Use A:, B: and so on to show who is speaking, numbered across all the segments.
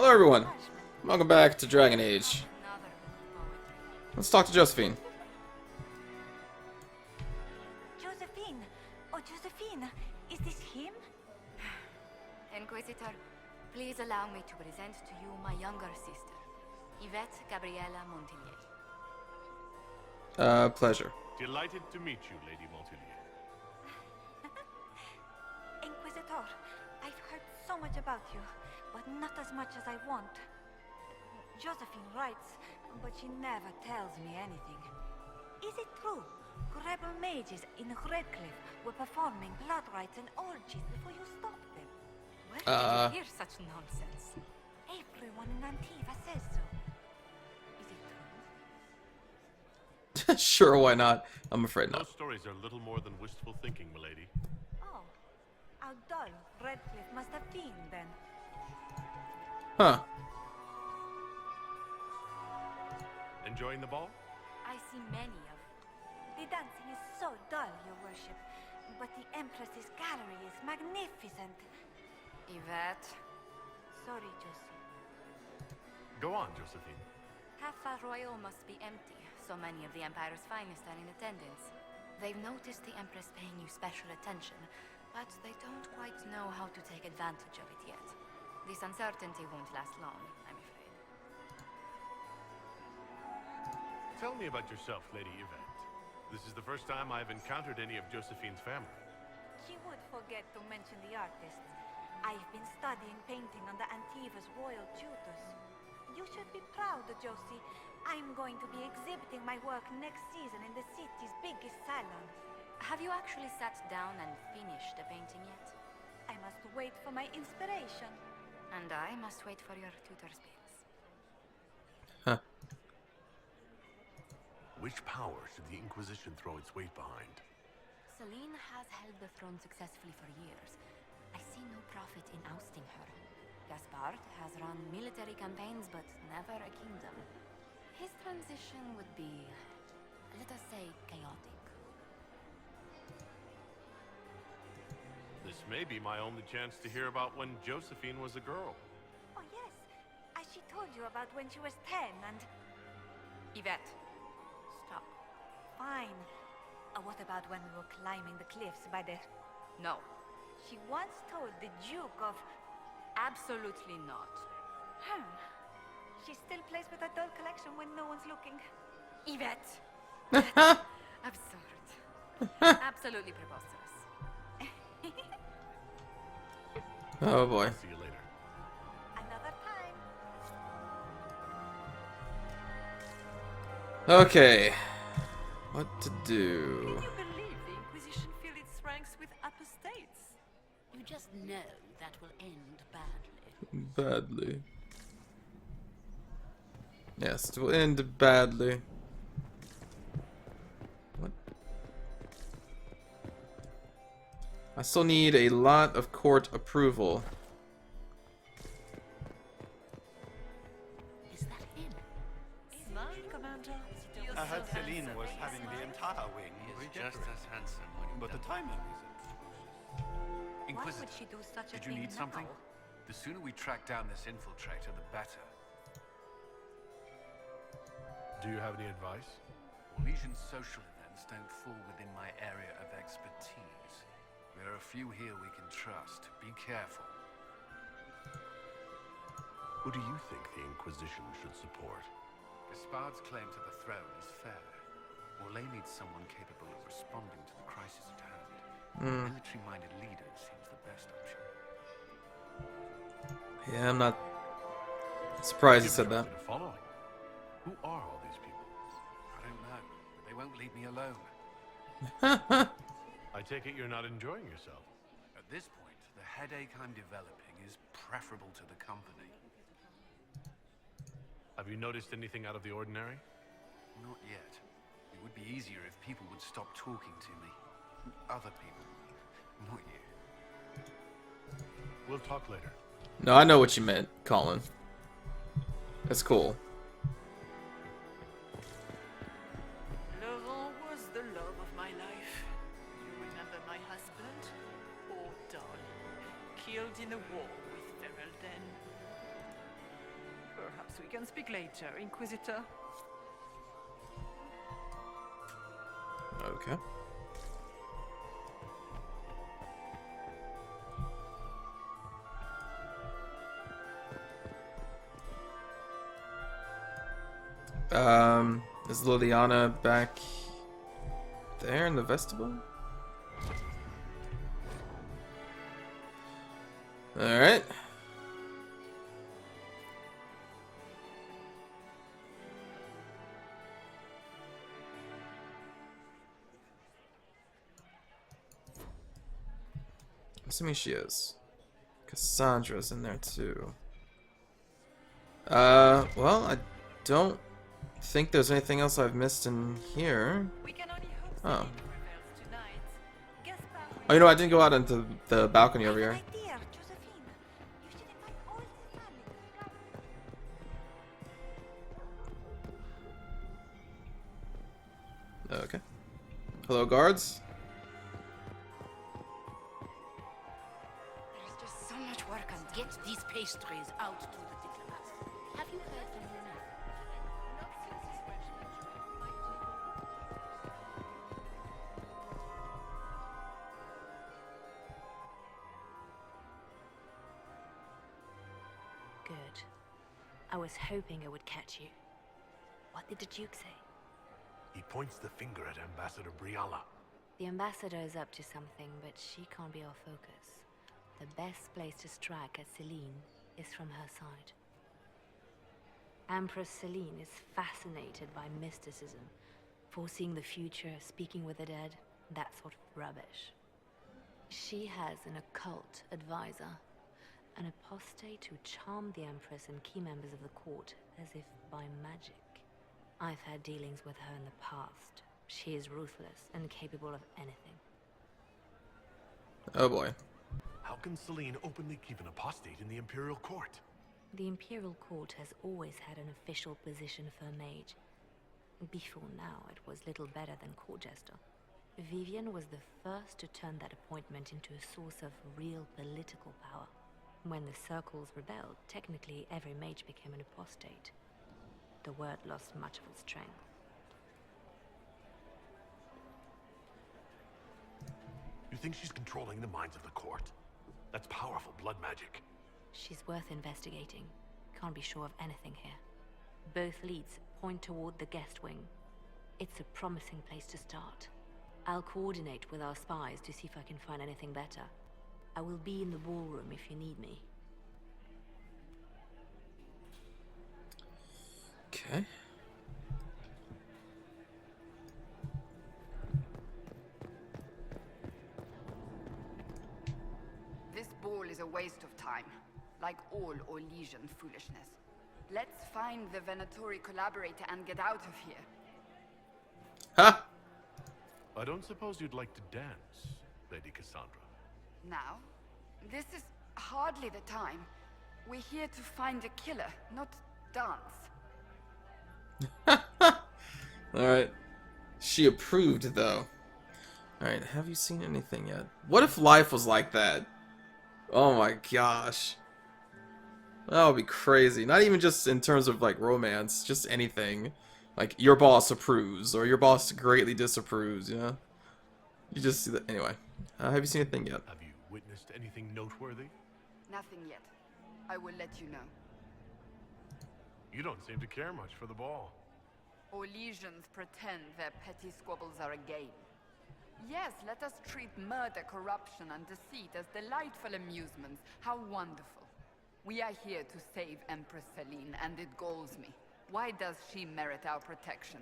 A: Hello everyone, welcome back to Dragon Age. Let's talk to Josephine.
B: Josephine! Oh, Josephine! Is this him?
C: Inquisitor, please allow me to present to you my younger sister, Yvette Gabriella Montilyet.
A: Pleasure.
D: Delighted to meet you, Lady Montilyet.
B: Inquisitor, I've heard so much about you, but not as much as I want. Josephine writes, but she never tells me anything. Is it true? Rebel mages in Redcliffe were performing blood rites and orgies before you stopped them.
C: Where did you hear such nonsense?
B: Everyone in Antiva says so. Is it true?
A: Sure, why not? I'm afraid not.
D: Those stories are little more than wistful thinking, milady.
B: Oh, how dull Redcliffe must have been then.
A: Huh.
D: Enjoying the ball?
C: I see many of.
B: The dancing is so dull, your worship, but the Empress's gallery is magnificent.
C: Yvette,
B: Sorry, Josie.
D: Go on, Josephine.
C: Half Royal must be empty. So many of the Empire's finest are in attendance. They've noticed the Empress paying you special attention, but they don't quite know how to take advantage of it yet. This uncertainty won't last long, I'm afraid.
D: Tell me about yourself, Lady Yvette. This is the first time I've encountered any of Josephine's family.
B: She would forget to mention the artists. I've been studying painting under Antiva's royal tutors. You should be proud, Josie. I'm going to be exhibiting my work next season in the city's biggest salon.
C: Have you actually sat down and finished the painting yet?
B: I must wait for my inspiration.
C: And I must wait for your tutor's bills.
A: Huh.
D: Which power should the Inquisition throw its weight behind?
C: Celine has held the throne successfully for years. I see no profit in ousting her. Gaspard has run military campaigns, but never a kingdom. His transition would be, let us say, chaotic.
D: This may be my only chance to hear about when Josephine was a girl.
B: Oh yes, as she told you about when she was 10 and...
C: Yvette, stop.
B: Fine. What about when we were climbing the cliffs by the...
C: No,
B: She once told the Duke of...
C: absolutely not.
B: She still plays with her doll collection when no one's looking.
C: Yvette! Absurd. Absolutely preposterous.
A: Oh boy.
D: See you later.
B: Another time.
A: Okay. What to do?
E: Can you believe the Inquisition fill its ranks with apostates?
F: You just know that will end badly.
A: Badly. Yes, it will end badly. What? I still need a lot of court approval.
F: Is that him?
E: Smile, Commander.
G: I heard Celine was having the entire wing redecorated.
H: Just as handsome when you've
G: But the
H: done
G: timing is
B: Why
H: Inquisitor,
B: would she do such a
H: did you
B: thing
H: need something?
B: now?
H: The sooner we track down this infiltrator, the better.
D: Do you have any advice?
H: Legion's social events don't fall within my area of expertise. There are a few here we can trust. Be careful.
D: Who do you think the Inquisition should support?
H: Gaspard's claim to the throne is fair. Orlais needs someone capable of responding to the crisis at hand. A military-minded leader seems the best option.
A: Yeah, I'm not surprised you
D: Give
A: said
D: me a
A: that.
D: bit of following. Who are all these people?
H: I don't know, but they won't leave me alone.
D: I take it you're not enjoying yourself.
H: At this point, the headache I'm developing is preferable to the company.
D: Have you noticed anything out of the ordinary?
H: Not yet. It would be easier if people would stop talking to me. Other people. Not you.
D: We'll talk later.
A: No, I know what you meant, Colin. That's cool.
E: Laurent was the love of my life. You remember my husband? Poor darling. Killed in a war with Ferelden. we can speak later, Inquisitor.
A: Okay. Is Liliana back there in the vestibule? Alright. I'm assuming she is. Cassandra's in there too. Well, I don't think there's anything else I've missed in here.
E: We can only hope
A: Oh.
E: Celine prevails tonight. Gaspard
A: Oh, you know, I didn't go out into the balcony over here.
B: Idea, Josephine. You should invite all the family to the
A: Okay. Hello, guards.
C: There's just so much work undone.
F: Get these pastries out to the diplomats. Have you heard from Rene?
C: Good. I was hoping I would catch you. What did the Duke say?
D: He points the finger at Ambassador Briala.
C: The ambassador is up to something, but she can't be our focus. The best place to strike at Celine is from her side. Empress Celine is fascinated by mysticism, foreseeing the future, speaking with the dead, that sort of rubbish. She has an occult advisor, an apostate who charmed the Empress and key members of the court as if by magic. I've had dealings with her in the past. She is ruthless and capable of anything.
A: Oh boy.
D: How can Celine openly keep an apostate in the Imperial Court?
C: The Imperial Court has always had an official position for a mage. Before now, it was little better than court jester. Vivian was the first to turn that appointment into a source of real political power. When the circles rebelled, technically every mage became an apostate. The word lost much of its strength.
D: You think she's controlling the minds of the court? That's powerful blood magic.
C: She's worth investigating. Can't be sure of anything here. Both leads point toward the guest wing. It's a promising place to start. I'll coordinate with our spies to see if I can find anything better. I will be in the ballroom if you need me.
A: Okay.
I: This ball is a waste of time, like all Orlesian foolishness. Let's find the Venatori collaborator and get out of here.
A: Ha!
D: I don't suppose you'd like to dance, Lady Cassandra.
I: Now? This is hardly the time. We're here to find a killer, not dance.
A: Alright. She approved, though. Alright, have you seen anything yet? What if life was like that? Oh my gosh. That would be crazy. Not even just in terms of, like, romance. Just anything. Like, your boss approves, or your boss greatly disapproves, you know? You just see that. Anyway. Have you seen anything yet?
D: Have you witnessed anything noteworthy?
I: Nothing yet. I will let you know.
D: You don't seem to care much for the ball.
I: Orlesians pretend their petty squabbles are a game. Yes, let us treat murder, corruption, and deceit as delightful amusements. How wonderful. We are here to save Empress Celine, and it galls me. Why does she merit our protection?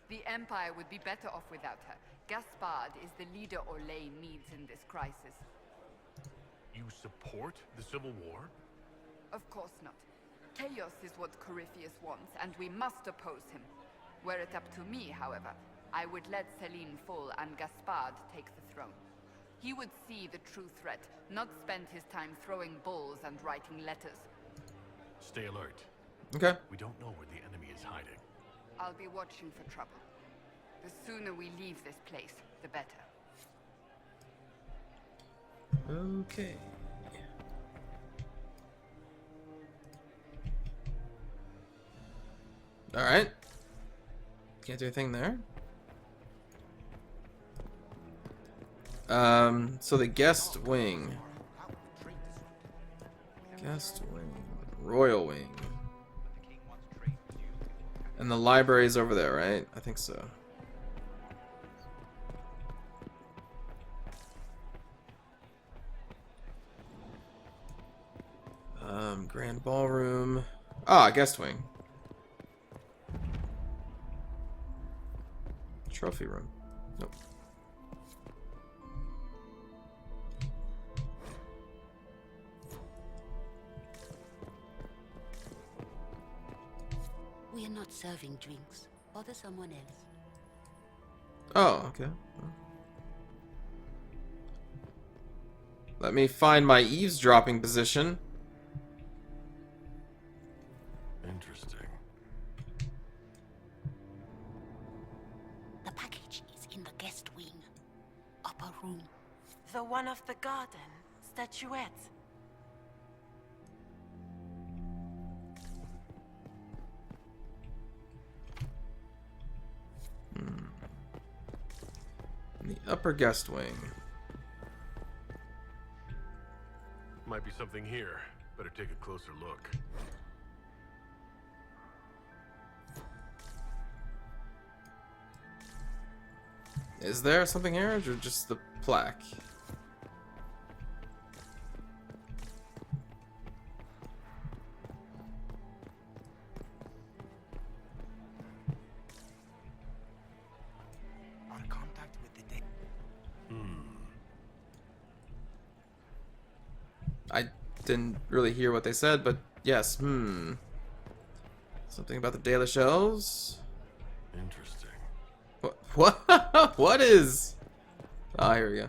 I: The Empire would be better off without her. Gaspard is the leader Orlais needs in this crisis.
D: You support the Civil War?
I: Of course not. Chaos is what Corypheus wants, and we must oppose him. Were it up to me, however, I would let Celine fall and Gaspard take the throne. He would see the true threat, not spend his time throwing balls and writing letters.
D: Stay alert.
A: Okay.
D: We don't know where the enemy is hiding.
I: I'll be watching for trouble. The sooner we leave this place, the better.
A: Alright. Can't do anything there. So the guest wing. Guest wing. Royal wing. And the library's over there, right? I think so. Grand ballroom. Ah, guest wing. Trophy room. Nope.
F: We are not serving drinks. Bother someone else.
A: Oh, okay. Let me find my eavesdropping position.
D: Interesting.
F: The package is in the guest wing. Upper room.
E: The one of the garden. Statuette.
A: In the upper guest wing.
D: Might be something here. Better take a closer look.
A: Is there something here, or just the plaque?
G: Our contact with the dead.
A: I didn't really hear what they said, but yes, Something about the Daily Shelves?
D: Interesting.
A: What? What is? Ah, here we go.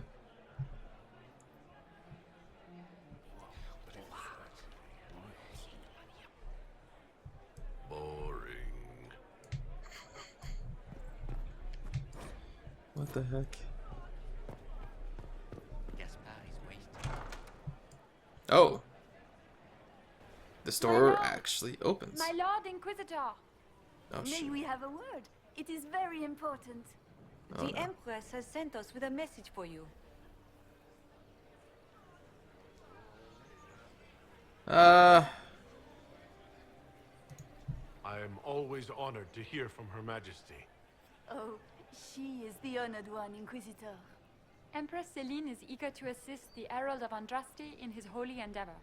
D: Boring.
A: What the heck? Oh. The store actually opens.
B: My Lord Inquisitor.
A: Oh,
B: May
A: shit.
B: we have a word? It is very important.
A: Oh,
B: The
A: no.
B: Empress has sent us with a message for you.
D: I am always honored to hear from Her Majesty.
B: Oh, she is the honored one, Inquisitor.
J: Empress Celine is eager to assist the Herald of Andraste in his holy endeavor.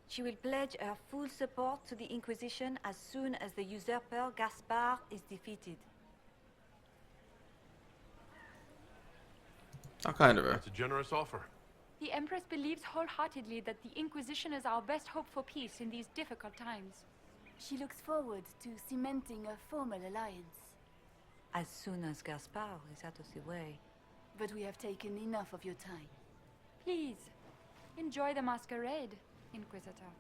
B: She will pledge her full support to the Inquisition as soon as the usurper Gaspard is defeated.
A: How kind of her.
D: That's a generous offer.
J: The Empress believes wholeheartedly that the Inquisition is our best hope for peace in these difficult times.
B: She looks forward to cementing a formal alliance. As soon as Gaspard is out of the way. But we have taken enough of your time.
J: Please, enjoy the masquerade, Inquisitor.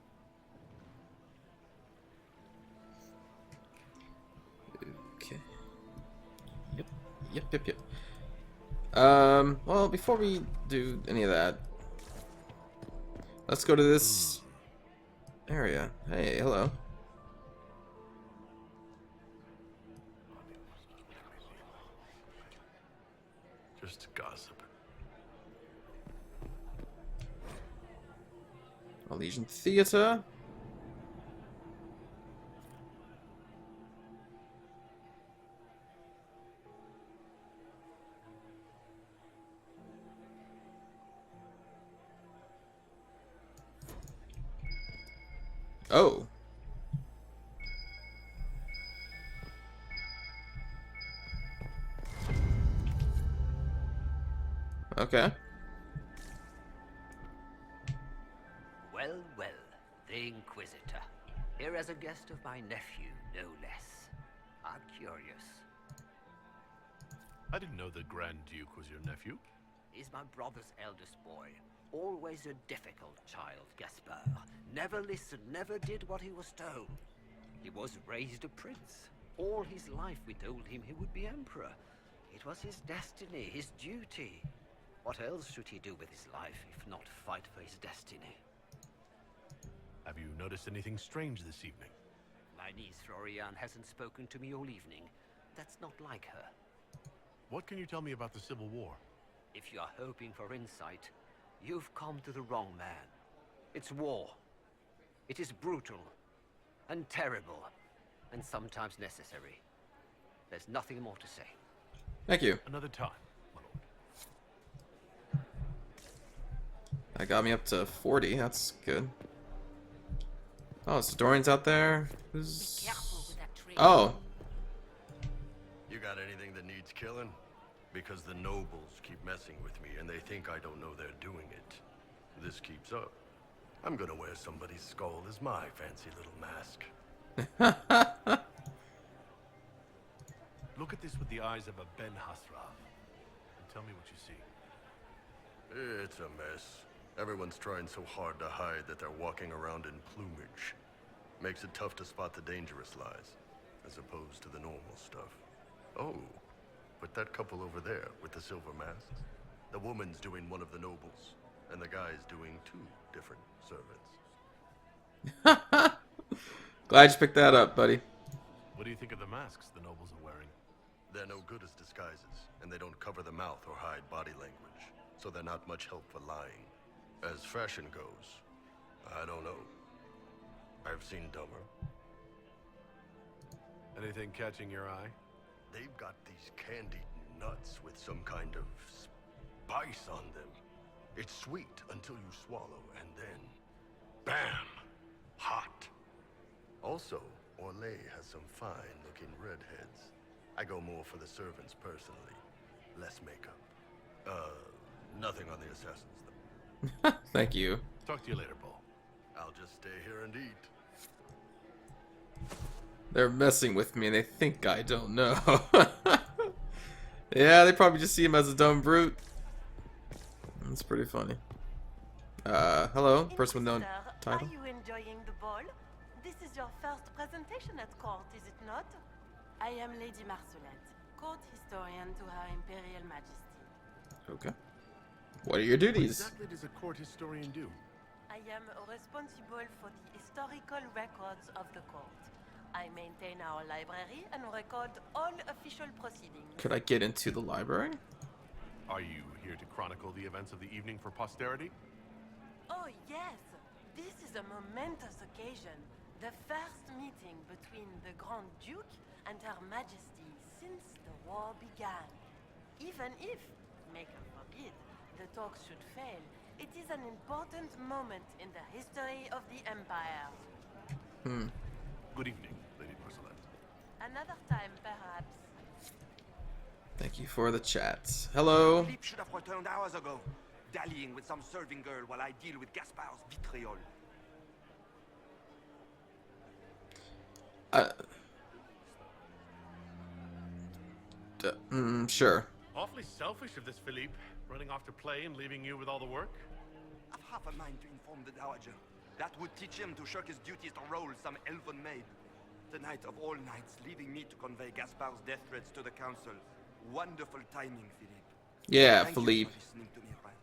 A: Okay. Yep. Well, before we do any of that, let's go to this area. Hey, hello.
D: Just gossip.
A: Elysian Theater. Oh. Okay.
K: Well, the Inquisitor. Here as a guest of my nephew, no less. I'm curious.
D: I didn't know the Grand Duke was your nephew.
K: He's my brother's eldest boy. Always a difficult child, Gaspard. Never listened, never did what he was told. He was raised a prince. All his life we told him he would be emperor. It was his destiny, his duty. What else should he do with his life if not fight for his destiny?
D: Have you noticed anything strange this evening?
K: My Denise Florian hasn't spoken to me all evening. That's not like her.
D: What can you tell me about the Civil War?
K: If you are hoping for insight, you've come to the wrong man. It's war. It is brutal, and terrible, and sometimes necessary. There's nothing more to say.
A: Thank you.
D: Another time.
A: That got me up to 40. That's good. Oh, so Dorian's out there. Who's... Oh.
L: You got anything that needs killing? Because the nobles keep messing with me, and they think I don't know they're doing it. This keeps up, I'm gonna wear somebody's skull as my fancy little mask.
D: Look at this with the eyes of a Ben Hasrav, and tell me what you see.
L: It's a mess. Everyone's trying so hard to hide that they're walking around in plumage. Makes it tough to spot the dangerous lies, as opposed to the normal stuff. Oh, but that couple over there with the silver masks, the woman's doing one of the nobles, and the guy's doing 2 different servants.
A: Glad you picked that up, buddy.
D: What do you think of the masks the nobles are wearing?
L: They're no good as disguises, and they don't cover the mouth or hide body language, so they're not much help for lying. As fashion goes, I don't know. I've seen dumber.
D: Anything catching your eye?
L: They've got these candied nuts with some kind of spice on them. It's sweet until you swallow, and then, bam, hot. Also, Orlais has some fine-looking redheads. I go more for the servants personally. Less makeup. Nothing on the assassins, though.
A: Thank you.
D: Talk to you later, Paul.
L: I'll just stay here and eat.
A: They're messing with me and they think I don't know. Yeah, they probably just see him as a dumb brute. That's pretty funny. Hello, person with no title.
M: Are you enjoying the ball? This is your first presentation at court, is it not? I am Lady Marcelette, court historian to Her Imperial Majesty.
A: Okay. What are your duties?
D: What exactly does a court historian do?
M: I am responsible for the historical records of the court. I maintain our library and record all official proceedings.
A: Could I get into the library?
D: Are you here to chronicle the events of the evening for posterity?
M: Oh yes, this is a momentous occasion. The first meeting between the Grand Duke and Her Majesty since the war began. Even if, may God forbid, the talks should fail, it is an important moment in the history of the Empire.
D: Good evening, Lady Marcelette.
M: Another time, perhaps.
A: Thank you for the chat. Hello.
G: Philippe should have returned hours ago, dallying with some serving girl while I deal with Gaspard's vitriol.
A: Sure.
D: Awfully selfish of this Philippe, running off to play and leaving you with all the work.
G: I've half a mind to inform the Dowager. That would teach him to shirk his duties to roll some elven maid. The night of all nights, leaving me to convey Gaspard's death threats to the council. Wonderful timing, Philippe.
A: Yeah,
G: Thank
A: Philippe.
G: you for listening to me rant.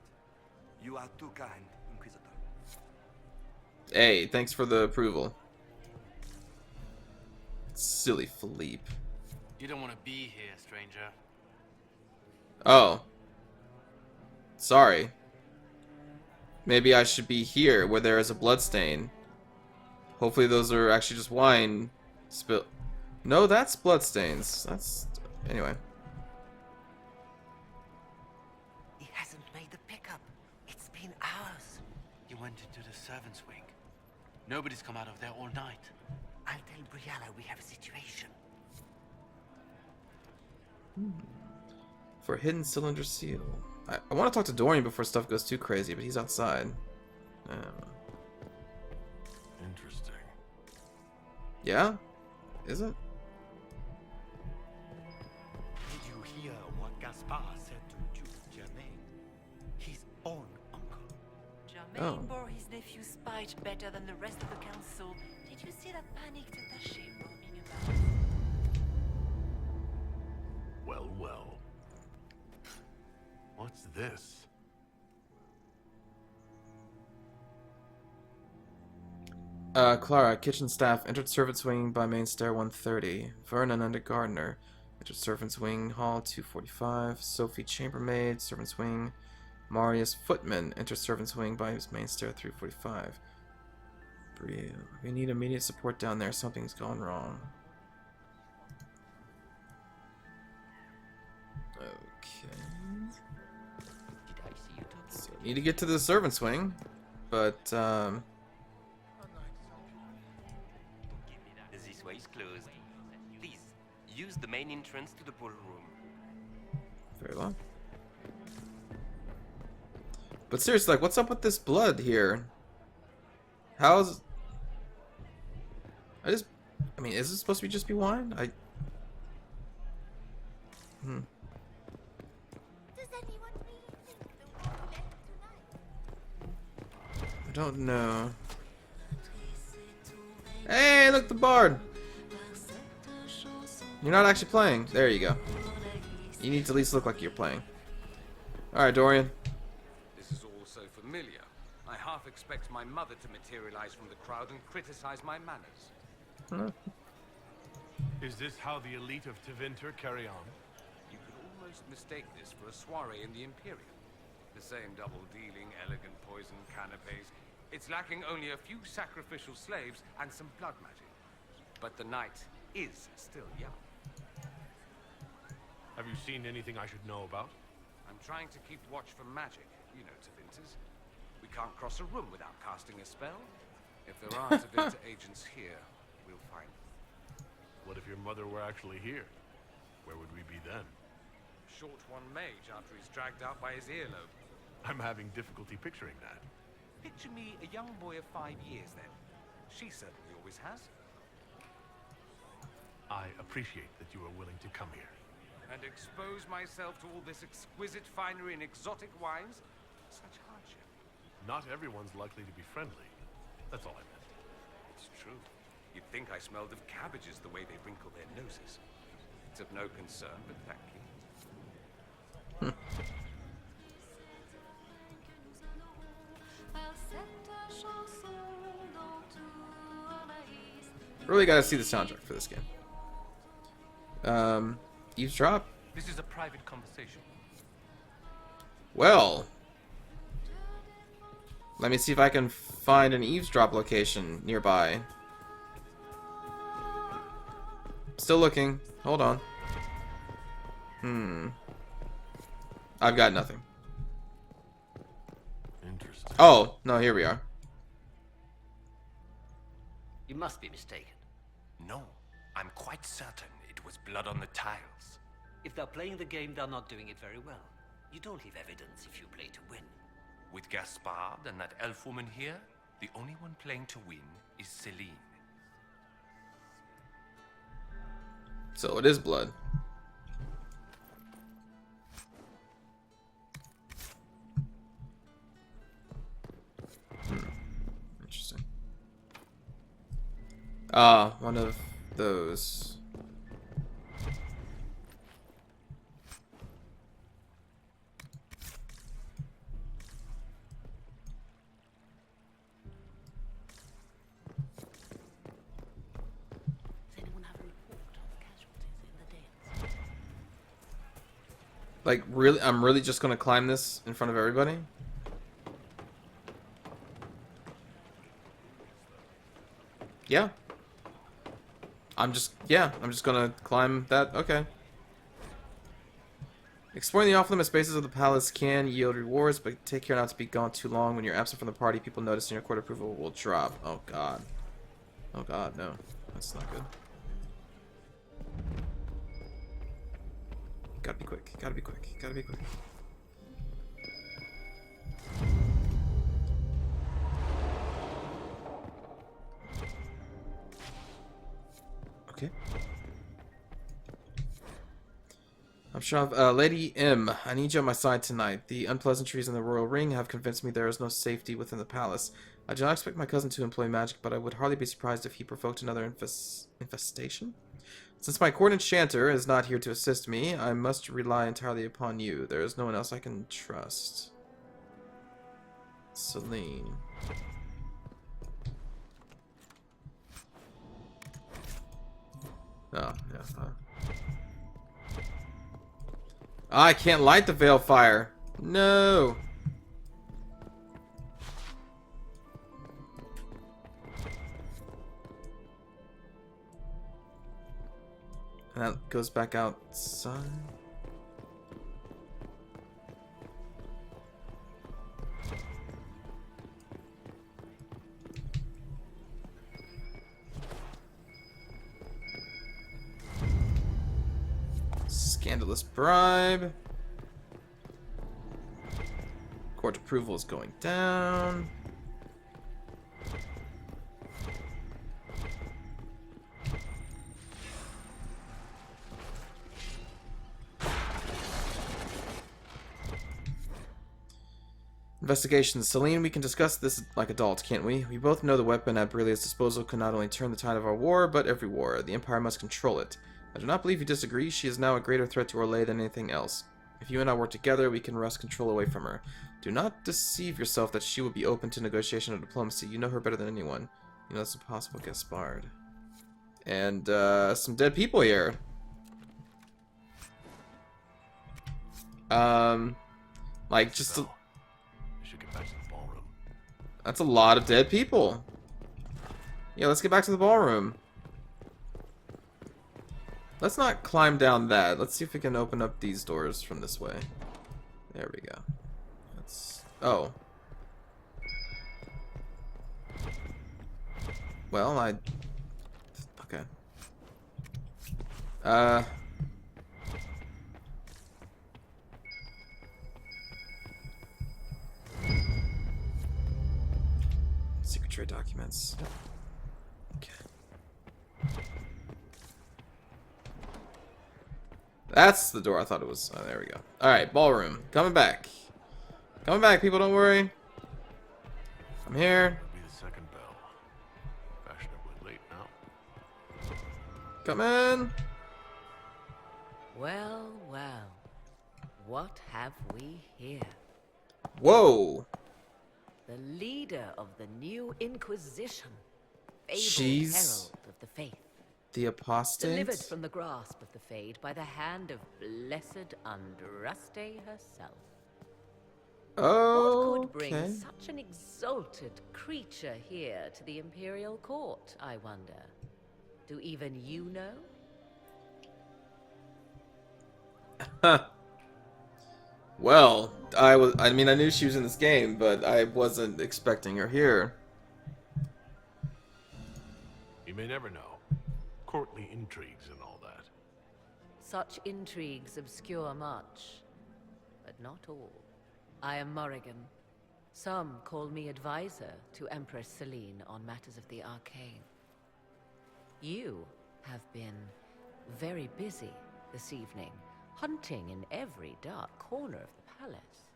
G: You are too kind, Inquisitor.
A: Hey, thanks for the approval. Silly Philippe.
E: You don't want to be here, stranger.
A: Oh. Sorry. Maybe I should be here where there is a bloodstain. Hopefully those are actually just wine spill. No, that's bloodstains. That's... Anyway.
K: He hasn't made the pickup. It's been hours.
E: You went into the servants' wing. Nobody's come out of there all night.
K: I'll tell Brianna we have a situation.
A: For hidden cylinder seal. I want to talk to Dorian before stuff goes too crazy, but he's outside.
D: Interesting.
A: Yeah? Is it?
H: Did you hear what Gaspard said to Duke Germain? His own uncle.
M: Germain
A: Oh.
M: bore his nephew's spite better than the rest of the council. Did you see that panicked attaché roaming about?
D: Well, well. What's this?
A: Clara, kitchen staff, entered servants' wing by main stair 130. Vernon, under gardener, entered servants' wing hall 245. Sophie, chambermaid, servants' wing. Marius, footman, entered servants' wing by his main stair 345. Brio, we need immediate support down there. Something's gone wrong. Okay. So, need to get to the servants' wing, but
N: This way is closed. Please use the main entrance to the ballroom.
A: very well. But seriously, like, what's up with this blood here? How's... I mean, is it supposed to just be wine?
F: Does anyone really think they'll go to bed tonight?
A: I don't know. Hey, look, the bard! You're not actually playing. There you go. You need to at least look like you're playing. Alright, Dorian.
H: This is all so familiar. I half expect my mother to materialize from the crowd and criticize my manners.
D: Is this how the elite of Tevinter carry on?
H: You could almost mistake this for a soiree in the Imperium. The same double-dealing, elegant poison canapes. It's lacking only a few sacrificial slaves and some blood magic. But the night is still young.
D: Have you seen anything I should know about?
H: I'm trying to keep watch for magic, you know, Tevinters. We can't cross a room without casting a spell. If there are Tevinter agents here, we'll find them.
D: What if your mother were actually here? Where would we be then?
H: Short one mage after he's dragged out by his earlobe.
D: I'm having difficulty picturing that.
H: Picture me a young boy of 5 years then. She certainly always has.
D: I appreciate that you are willing to come here.
H: And expose myself to all this exquisite finery and exotic wines? Such hardship.
D: Not everyone's likely to be friendly. That's all I meant.
H: It's true. You'd think I smelled of cabbages the way they wrinkle their noses. It's of no concern, but thank you.
A: Really gotta see the soundtrack for this game. Eavesdrop?
E: This is a private conversation.
A: Well, let me see if I can find an eavesdrop location nearby. Still looking. Hold on. I've got nothing.
L: Interesting.
A: Oh, no, here we are.
K: You must be mistaken.
N: No, I'm quite certain it was blood on the tiles.
K: If they're playing the game, they're not doing it very well. You don't leave evidence if you play to win.
N: With Gaspard and that elf woman here, the only one playing to win is Celine.
A: So it is blood. Interesting. Ah, one of those. Like, really? I'm really just gonna climb this in front of everybody? Yeah. I'm just gonna climb that. Okay. Exploring the off-limit spaces of the palace can yield rewards, but take care not to be gone too long. When you're absent from the party, people noticing your court approval will drop. Oh god. Oh god, no. That's not good. Gotta be quick, gotta be quick, gotta be quick. Okay. I'm sure Lady M, I need you on my side tonight. The unpleasantries in the royal ring have convinced me there is no safety within the palace. I do not expect my cousin to employ magic, but I would hardly be surprised if he provoked another infestation? Since my court enchanter is not here to assist me, I must rely entirely upon you. There is no one else I can trust. Celine. Oh, yeah. I can't light the veil fire. No. And that goes back outside. Scandalous bribe. Court approval is going down. Investigation. Celine, we can discuss this like adults, can't we? We both know the weapon at Beryllia's disposal can not only turn the tide of our war, but every war. The Empire must control it. I do not believe you disagree. She is now a greater threat to Orlais than anything else. If you and I work together, we can wrest control away from her. Do not deceive yourself that she will be open to negotiation or diplomacy. You know her better than anyone. You know that's impossible, Gaspard. And, some dead people here. Like, just
D: So, we should get back to the ballroom.
A: That's a lot of dead people. Yeah, let's get back to the ballroom. Let's not climb down that. Let's see if we can open up these doors from this way. There we go. Oh. Well, okay. Secret trade documents. Okay. That's the door I thought it was. Oh, there we go. Alright, ballroom. Coming back. Coming back, people, don't worry. I'm here.
D: That'll be the second bell. Fashionably late now.
A: Come in.
K: Well, well. What have we here?
A: Whoa.
K: The leader of the new Inquisition. Fabled
A: She's
K: herald of the faith.
A: the apostate.
K: Delivered from the grasp of the Fade by the hand of blessed Andraste herself.
A: Oh,
K: what could bring such an exalted creature here to the Imperial Court, I wonder? Do even you know?
A: Well, I mean, I knew she was in this game, but I wasn't expecting her here.
D: You may never know. Courtly intrigues and all that.
K: Such intrigues obscure much, but not all. I am Morrigan. Some call me advisor to Empress Celine on matters of the arcane. You have been very busy this evening, hunting in every dark corner of the palace.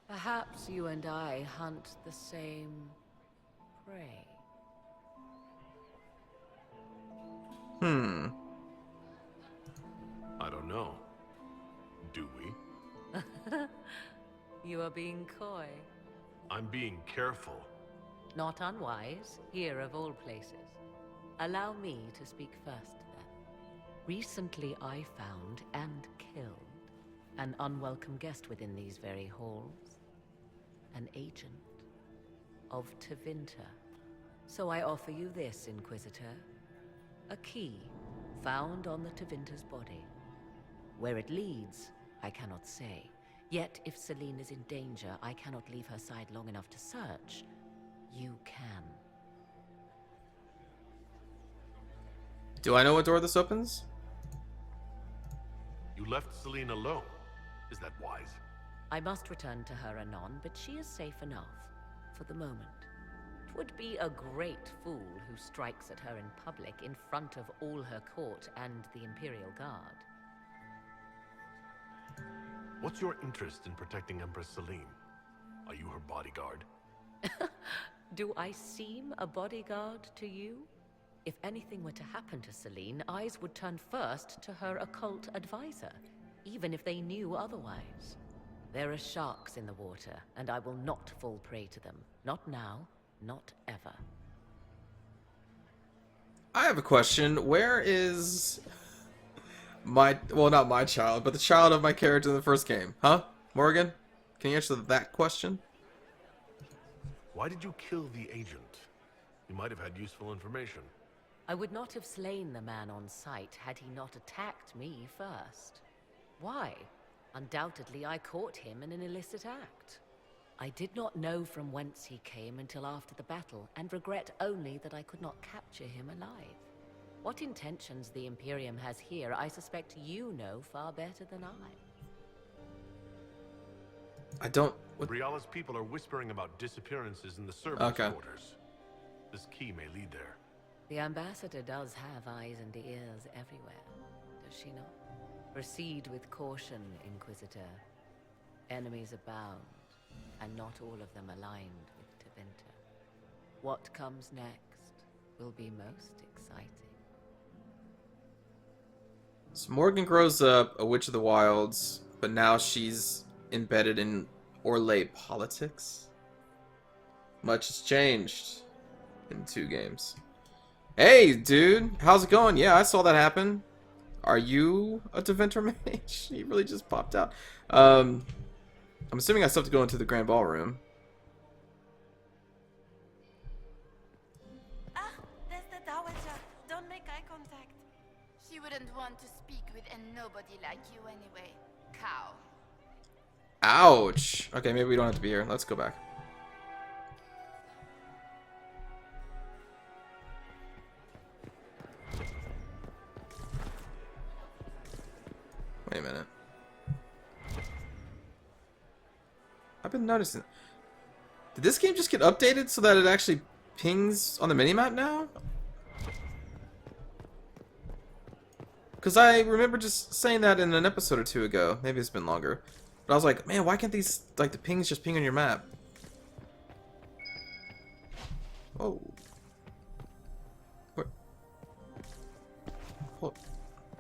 K: Perhaps you and I hunt the same prey.
D: I don't know. Do we?
K: You are being coy.
D: I'm being careful.
K: Not unwise, here of all places. Allow me to speak first, then. Recently I found and killed an unwelcome guest within these very halls. An agent of Tevinter. So I offer you this, Inquisitor. A key found on the Tevinter's body. Where it leads, I cannot say. Yet, if Celine is in danger, I cannot leave her side long enough to search. You can.
A: Do I know what door this opens?
D: You left Celine alone. Is that wise?
K: I must return to her anon, but she is safe enough, for the moment. 'Twould be a great fool who strikes at her in public in front of all her court and the Imperial Guard.
D: What's your interest in protecting Empress Celine? Are you her bodyguard?
K: Do I seem a bodyguard to you? If anything were to happen to Celine, eyes would turn first to her occult advisor, even if they knew otherwise. There are sharks in the water, and I will not fall prey to them. Not now, not ever.
A: I have a question. Where is well, not my child, but the child of my character in the first game. Huh? Morgan? Can you answer that question?
D: Why did you kill the agent? You might have had useful information.
O: I would not have slain the man on sight had he not attacked me first. Why? Undoubtedly, I caught him in an illicit act. I did not know from whence he came until after the battle, and regret only that I could not capture him alive. What intentions the Imperium has here, I suspect you know far better than I.
A: I don't...
D: Briala's people are whispering about disappearances in the servants' quarters. This key may lead there.
O: The ambassador does have eyes and ears everywhere, does she not? Proceed with caution, Inquisitor. Enemies abound, and not all of them aligned with Tevinter. What comes next will be most exciting.
A: So Morgan grows up a witch of the wilds, but now she's embedded in Orlais politics. Much has changed in 2 games. Hey, dude, how's it going? Yeah, I saw that happen. Are you a Tevinter mage? He really just popped out. I'm assuming I still have to go into the Grand Ballroom.
M: Ah, there's the Dowager. Don't make eye contact.
I: She wouldn't want to speak with a nobody like you anyway. Cow.
A: Ouch. Okay, maybe we don't have to be here. Let's go back. Wait a minute. I've been noticing. Did this game just get updated so that it actually pings on the minimap now? Because I remember just saying that in an episode or 2 ago. Maybe it's been longer. But I was like, man, why can't these, like, the pings just ping on your map? Whoa.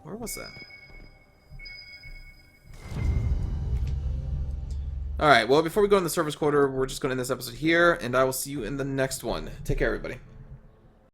A: Where was that? Alright, well, before we go in the service quarter, we're just going to end this episode here, and I will see you in the next one. Take care, everybody.